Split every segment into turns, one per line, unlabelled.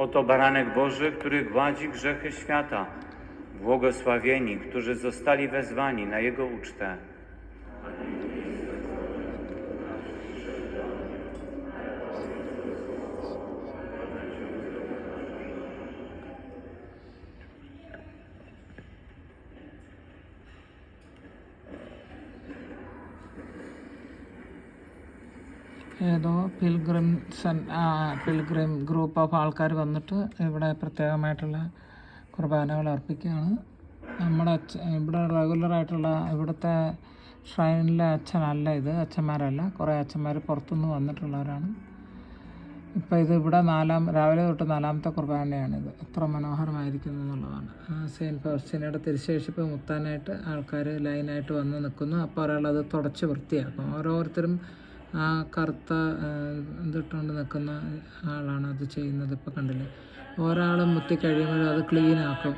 Oto baranek Boży, który gładzi grzechy świata. Błogosławieni, którzy zostali wezwani na Jego ucztę.
ഏതോ pilgrim group of ആൾക്കാർ വന്നിട്ട് ഇവിടെ പ്രത്യേകമായിട്ടുള്ള കുർബാനകൾ അർപ്പിക്കുകയാണ്. നമ്മുടെ ഇവിടെ റെഗുലറായിട്ടുള്ള ഇവിടുത്തെ ഷ്രൈനിലെ അച്ഛനല്ല ഇത്, അച്ഛന്മാരല്ല, കുറേ അച്ഛന്മാർ പുറത്തുനിന്ന് വന്നിട്ടുള്ളവരാണ്. ഇപ്പോൾ ഇത് ഇവിടെ രാവിലെ തൊട്ട് 4ാമത്തെ കുർബാനയാണിത്. എത്ര മനോഹരമായിരിക്കുന്നു എന്നുള്ളതാണ്. സെയിൻറ്റ് ഫൗസ്റ്റീനയുടെ തിരുശേഷിപ്പ് മുത്താനായിട്ട് ആൾക്കാർ ലൈനായിട്ട് വന്ന് നിൽക്കുന്നു. അപ്പോൾ ഒരാളത് തുടച്ച് വൃത്തിയാക്കും. ഓരോരുത്തരും ആ കറുത്ത ഇതിട്ടുകൊണ്ട് നിൽക്കുന്ന ആളാണ് അത് ചെയ്യുന്നത്. ഇപ്പോൾ കണ്ടില്ലേ, ഒരാളും മുത്തി കഴിയുമ്പോഴും അത് ക്ലീനാക്കും.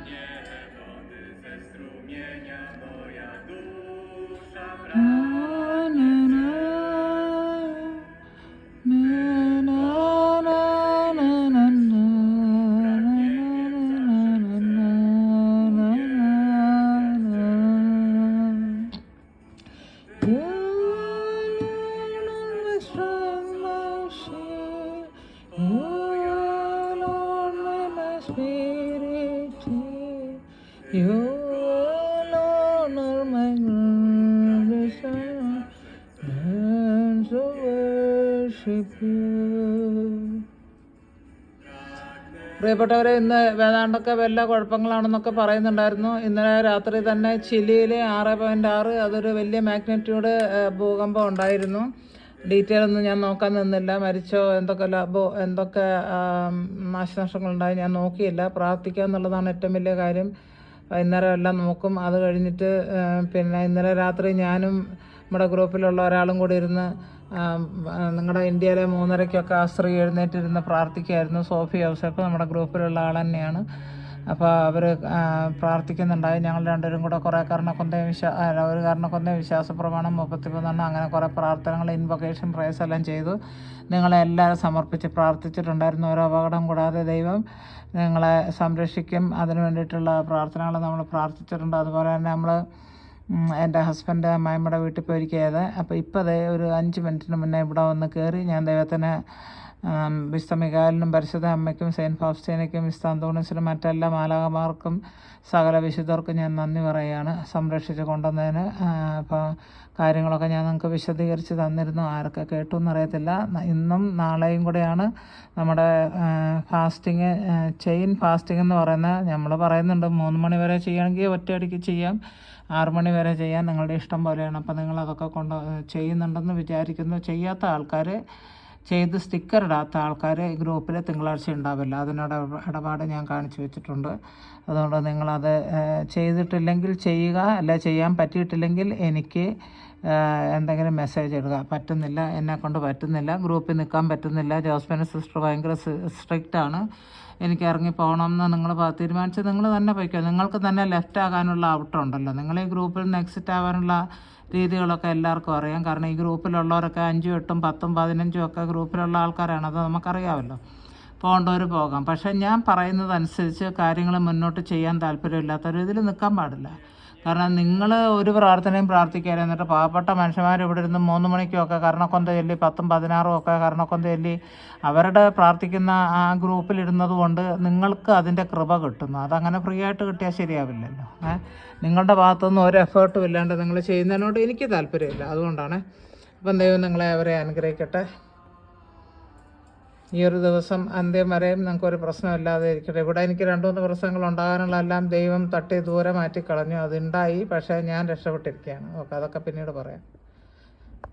You alone are my grace, and so worship you. പ്രിയപ്പെട്ടവരെ, ഇന്ന് വേദാണ്ടൊക്കെ വല്ല കുഴപ്പങ്ങളാണെന്നൊക്കെ പറയുന്നുണ്ടായിരുന്നു. ഇന്നലെ രാത്രി തന്നെ ചിലിയിൽ 6.6 അതൊരു വലിയ മാഗ്നിറ്റ്യൂഡ് ഭൂകമ്പം ഉണ്ടായിരുന്നു. ഡീറ്റെയിൽ ഒന്നും ഞാൻ നോക്കാൻ നിന്നില്ല. മരിച്ചോ എന്തൊക്കെ നാശനഷ്ടങ്ങളുണ്ടായി ഞാൻ നോക്കിയില്ല. പ്രാർത്ഥിക്കുക എന്നുള്ളതാണ് ഏറ്റവും വലിയ കാര്യം. വൈകുന്നേരം എല്ലാം നോക്കും. അത് കഴിഞ്ഞിട്ട് പിന്നെ ഇന്നലെ രാത്രി ഞാനും നമ്മുടെ ഗ്രൂപ്പിലുള്ള ഒരാളും കൂടി ഇരുന്ന് നിങ്ങളുടെ ഇന്ത്യയിലെ 3:30 ആ സ്ത്രീ എഴുന്നേറ്റിരുന്ന് പ്രാർത്ഥിക്കുകയായിരുന്നു. സോഫി ഔസേപ്പ് നമ്മുടെ ഗ്രൂപ്പിലുള്ള ആൾ തന്നെയാണ്. അപ്പോൾ അവർ പ്രാർത്ഥിക്കുന്നുണ്ടായി. ഞങ്ങൾ രണ്ടുപേരും കൂടെ കുറേ ഒരു കാരണക്കൊന്തയും വിശ്വാസ പ്രമാണം 33 അങ്ങനെ കുറേ പ്രാർത്ഥനകൾ, ഇൻവൊക്കേഷൻ പ്രേയേഴ്സ് എല്ലാം ചെയ്തു. നിങ്ങളെല്ലാവരും സമർപ്പിച്ച് പ്രാർത്ഥിച്ചിട്ടുണ്ടായിരുന്നു. ഓരോ അപകടം കൂടാതെ ദൈവം നിങ്ങളെ സംരക്ഷിക്കും. അതിനു വേണ്ടിയിട്ടുള്ള പ്രാർത്ഥനകൾ നമ്മൾ പ്രാർത്ഥിച്ചിട്ടുണ്ട്. അതുപോലെ തന്നെ നമ്മൾ എൻ്റെ ഹസ്ബൻഡ് അമ്മായിമ്മയുടെ വീട്ടിൽ പോയിരിക്കുകയത്. അപ്പോൾ ഇപ്പോൾ അതേ ഒരു 5 മിനിറ്റിന് മുന്നേ ഇവിടെ വന്ന് കയറി. ഞാൻ ദൈവത്തിന് വിശുദ്ധ മിഖായേലിനും പരിശുദ്ധ അമ്മയ്ക്കും സെയിൻറ്റ് ഫൗസ്റ്റീനയ്ക്കും വിശുദ്ധ അന്തോണീസിനും മറ്റെല്ലാ മാലാഖമാർക്കും സകല വിശുദ്ധർക്കും ഞാൻ നന്ദി പറയുകയാണ് സംരക്ഷിച്ച് കൊണ്ടുവന്നതിന്. അപ്പോൾ കാര്യങ്ങളൊക്കെ ഞാൻ നിങ്ങൾക്ക് വിശദീകരിച്ച് തന്നിരുന്നു. ആരൊക്കെ കേട്ടു എന്നറിയത്തില്ല. ഇന്നും നാളെയും കൂടെയാണ് നമ്മുടെ ഫാസ്റ്റിങ്, ചെയിൻ ഫാസ്റ്റിംഗ് എന്ന് പറയുന്നത്. നമ്മൾ പറയുന്നുണ്ട് 3 മണി വരെ ചെയ്യുകയാണെങ്കിൽ ഒറ്റയടിക്ക് ചെയ്യാം, 6 മണി വരെ ചെയ്യാൻ നിങ്ങളുടെ ഇഷ്ടം പോലെയാണ്. അപ്പോൾ നിങ്ങളതൊക്കെ ചെയ്യുന്നുണ്ടെന്ന് വിചാരിക്കുന്നു. ചെയ്യാത്ത ആൾക്കാർ, ചെയ്ത് സ്റ്റിക്കർ ഇടാത്ത ആൾക്കാർ ഗ്രൂപ്പിൽ തിങ്കളാഴ്ച ഉണ്ടാവില്ല. അതിനോട് ഇടപാട് ഞാൻ കാണിച്ചു വെച്ചിട്ടുണ്ട്. അതുകൊണ്ട് നിങ്ങളത് ചെയ്തിട്ടില്ലെങ്കിൽ ചെയ്യുക, അല്ല ചെയ്യാൻ പറ്റിയിട്ടില്ലെങ്കിൽ എനിക്ക് എന്തെങ്കിലും മെസ്സേജ് ഇടുക. പറ്റുന്നില്ല, എന്നെക്കൊണ്ട് പറ്റുന്നില്ല, ഗ്രൂപ്പിൽ നിൽക്കാൻ പറ്റുന്നില്ല, ജോസ്മിന് സിസ്റ്റർ ഭയങ്കര സ്ട്രിക്റ്റാണ്, എനിക്ക് ഇറങ്ങി പോകണമെന്ന് നിങ്ങൾ തീരുമാനിച്ച് നിങ്ങൾ തന്നെ പോയിക്കോ. നിങ്ങൾക്ക് തന്നെ ലെഫ്റ്റ് ആകാനുള്ള ഔട്ടുണ്ടല്ലോ. നിങ്ങൾ ഈ ഗ്രൂപ്പിൽ നിന്ന് എക്സിറ്റ് ആകാനുള്ള രീതികളൊക്കെ എല്ലാവർക്കും അറിയാം. കാരണം ഈ ഗ്രൂപ്പിലുള്ളവരൊക്കെ 5, 8, 10, 15 ഒക്കെ ഗ്രൂപ്പിലുള്ള ആൾക്കാരാണ്. അത് നമുക്കറിയാമല്ലോ. പോകേണ്ടവർ പോകാം. പക്ഷേ ഞാൻ പറയുന്നതനുസരിച്ച് കാര്യങ്ങൾ മുന്നോട്ട് ചെയ്യാൻ താല്പര്യമില്ലാത്തവർ ഇതിൽ നിൽക്കാൻ പാടില്ല. കാരണം നിങ്ങൾ ഒരു പ്രാർത്ഥനയും പ്രാർത്ഥിക്കാതെ എന്നിട്ട് പാവപ്പെട്ട മനുഷ്യന്മാർ ഇവിടെ ഇരുന്ന് 3 മണിക്കൊക്കെ കർണക്കൊന്ത ചൊല്ലി 10, 16 ഒക്കെ കർണക്കൊന്ത ചൊല്ലി അവരുടെ പ്രാർത്ഥിക്കുന്ന ആ ഗ്രൂപ്പിലിടുന്നത് കൊണ്ട് നിങ്ങൾക്ക് അതിൻ്റെ കൃപ കിട്ടുന്നു. അതങ്ങനെ ഫ്രീ ആയിട്ട് കിട്ടിയാൽ ശരിയാവില്ലല്ലോ. നിങ്ങളുടെ ഭാഗത്തുനിന്ന് ഒരു എഫേർട്ടും ഇല്ലാണ്ട് നിങ്ങൾ ചെയ്യുന്നതിനോട് എനിക്ക് താല്പര്യമില്ല. അതുകൊണ്ടാണ്. അപ്പം ദൈവം നിങ്ങളെ അവരെ അനുഗ്രഹിക്കട്ടെ. ഈ ഒരു ദിവസം അന്ത്യം വരെയും നിങ്ങൾക്കൊരു പ്രശ്നമില്ലാതെ ഇരിക്കട്ടെ. ഇവിടെ എനിക്ക് 2-3 പ്രശ്നങ്ങൾ ഉണ്ടാകാനുള്ള എല്ലാം ദൈവം തട്ടി ദൂരെ മാറ്റി കളഞ്ഞു. അതുണ്ടായി, പക്ഷേ ഞാൻ രക്ഷപ്പെട്ടിരിക്കുകയാണ്. ഓക്കെ, അതൊക്കെ പിന്നീട് പറയാം.